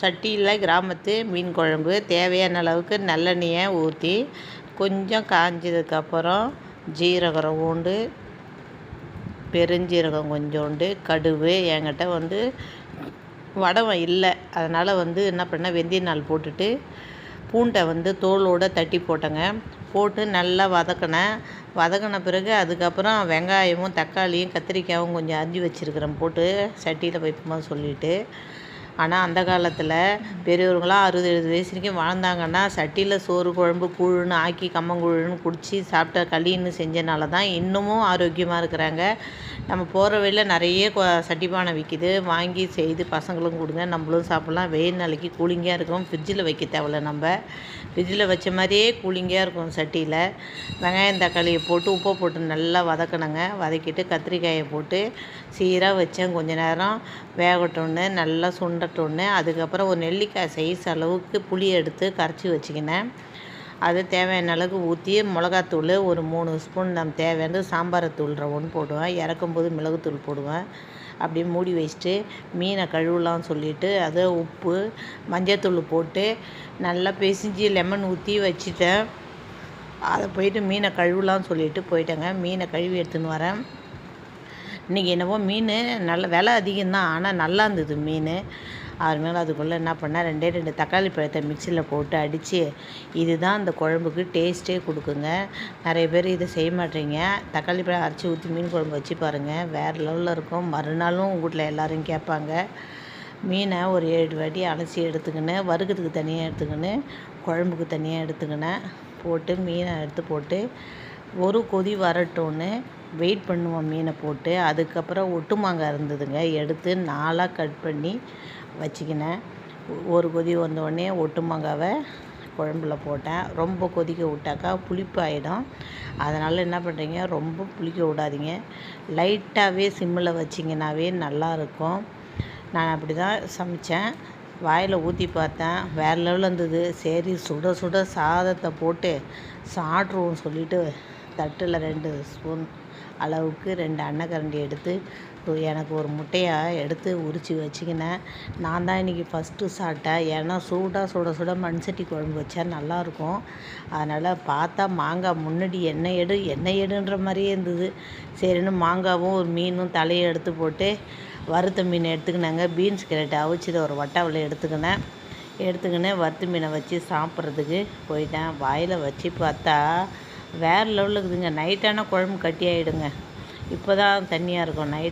சட்டியில் கிராமத்து மீன் குழம்பு தேவையான அளவுக்கு நல்லெண்ணெயை ஊற்றி கொஞ்சம் காஞ்சதுக்கப்புறம் ஜீரகம் பூண்டு பெருஞ்சீரகம் கொஞ்சோண்டு கடுகு என்கிட்ட வடவம் இல்லை, அதனால் என்ன பண்ணேன், வெந்தய நாள் போட்டுட்டு பூண்டை தோலோடு தட்டி போட்டேங்க. போட்டு நல்லா வதக்கின பிறகு அதுக்கப்புறம் வெங்காயமும் தக்காளியும் கத்திரிக்காயும் கொஞ்சம் அரிஞ்சு வச்சுருக்கிறேன் போட்டு சட்டியில் வைப்போம் சொல்லிவிட்டு. ஆனால் அந்த காலத்தில் பெரியவர்களாம் 60-70 வயசு வரைக்கும் வாழ்ந்தாங்கன்னா சட்டியில் சோறு குழம்பு கூழுன்னு ஆக்கி கம்மங்கூழுன்னு குடித்து சாப்பிட்ட களின்னு செஞ்சனால தான் இன்னமும் ஆரோக்கியமாக இருக்கிறாங்க. நம்ம போகிற வழியில் நிறைய சட்டிப்பானை விற்கிது, வாங்கி செய்து பசங்களும் கொடுங்க, நம்மளும் சாப்பிட்லாம். வெயில் நாளைக்கு கூலிங்காக இருக்கும். ஃப்ரிட்ஜில் வைக்க தேவையில்ல, நம்ம ஃப்ரிட்ஜில் வச்ச மாதிரியே கூலிங்காக இருக்கும். சட்டியில் வெங்காயம் தக்காளியை போட்டு உப்பை போட்டு நல்லா வதக்கணுங்க. வதக்கிட்டு கத்திரிக்காயை போட்டு சீராக வச்சேன். கொஞ்ச நேரம் வேகட்டோன்னு நல்லா சுண்டட்டோன்னு அதுக்கப்புறம் ஒரு நெல்லிக்காய் சைஸ் அளவுக்கு புளி எடுத்து கரைச்சி வச்சுக்கினேன். அது தேவையான அளவுக்கு ஊற்றி மிளகாத்தூள் ஒரு 3 ஸ்பூன் நம்ம தேவையான சாம்பார் தூள் ஒன்று போடுவேன். இறக்கும்போது மிளகுத்தூள் போடுவேன். அப்படியே மூடி வச்சுட்டு மீனை கழுவலாம்னு சொல்லிவிட்டு அதை உப்பு மஞ்சத்தூள் போட்டு நல்லா பிசைஞ்சு லெமன் ஊற்றி வச்சுட்டேன். அதை போயிட்டு மீனை கழுவலாம்னு சொல்லிவிட்டு போயிட்டேங்க. மீனை கழுவி எடுத்துன்னு வரேன். இன்றைக்கி என்னவோ மீன் நல்ல விலை அதிகம்தான், ஆனால் நல்லா இருந்தது மீன். அதுமாதிரி அதுக்குள்ளே என்ன பண்ணேன், 2 தக்காளி பழத்தை மிக்சியில் போட்டு அடித்து, இதுதான் அந்த குழம்புக்கு டேஸ்ட்டே கொடுக்குங்க. நிறைய பேர் இதை செய்ய மாட்டேங்க. தக்காளி பழம் அரைச்சி ஊற்றி மீன் குழம்பு வச்சு பாருங்கள், வேறு லெவலில் இருக்கும். மறுநாளும் உங்கள் வீட்டில் எல்லோரும் கேட்பாங்க. மீனை ஒரு 7 வாட்டி அலசி எடுத்துக்கினேன். வறுக்கிறதுக்கு தனியாக எடுத்துக்கினேன், குழம்புக்கு தனியாக எடுத்துக்கினேன். போட்டு மீனை எடுத்து போட்டு ஒரு கொதி வரட்டோன்னு வெயிட் பண்ணுவோம். மீனை போட்டு அதுக்கப்புறம் ஒட்டு மாங்காய் இருந்ததுங்க, எடுத்து 4ஆக கட் பண்ணி வச்சுக்கினேன். ஒரு கொதி வந்தோடனே ஒட்டு மாங்காவை குழம்புல போட்டேன். ரொம்ப கொதிக்க விட்டாக்கா புளிப்பு ஆகிடும். அதனால் என்ன பண்ணுறீங்க, ரொம்ப புளிக்க விடாதீங்க. லைட்டாகவே சிம்மில் வச்சிங்கனாவே நல்லாயிருக்கும். நான் அப்படி தான் சமைச்சேன். வாயில் ஊற்றி பார்த்தேன், வேறு லெவலில் இருந்தது. சரி சுட சுட சாதத்தை போட்டு சாப்பிட்ருவோம் சொல்லிவிட்டு தட்டில் 2 ஸ்பூன் அளவுக்கு 2 அன்னக்கரண்டி எடுத்து எனக்கு ஒரு முட்டையாக எடுத்து உரித்து வச்சுக்கினேன். நான் தான் இன்றைக்கி ஃபஸ்ட்டு சாப்பிட்டேன். ஏன்னா சுட சுட மண்சட்டி குழம்பு வச்சா நல்லாயிருக்கும். அதனால் பார்த்தா மாங்காய் முன்னாடி எண்ணெய் எடுன்ற மாதிரியே இருந்தது. சரின்னு மாங்காவும் ஒரு மீனும் தலையை எடுத்து போட்டு வறுத்த மீன் எடுத்துக்கினாங்க. பீன்ஸ் கேரட் அவிச்சதை ஒரு வட்டாவில் எடுத்துக்கினேன். வறுத்த மீனை வச்சு சாப்பிட்றதுக்கு போயிட்டேன். வாயில் வச்சு பார்த்தா வேறு லெவலில் இருக்குதுங்க. நைட்டான குழம்பு கட்டி ஆகிடுங்க. இப்போ தான் தண்ணியாக இருக்கும். நைட்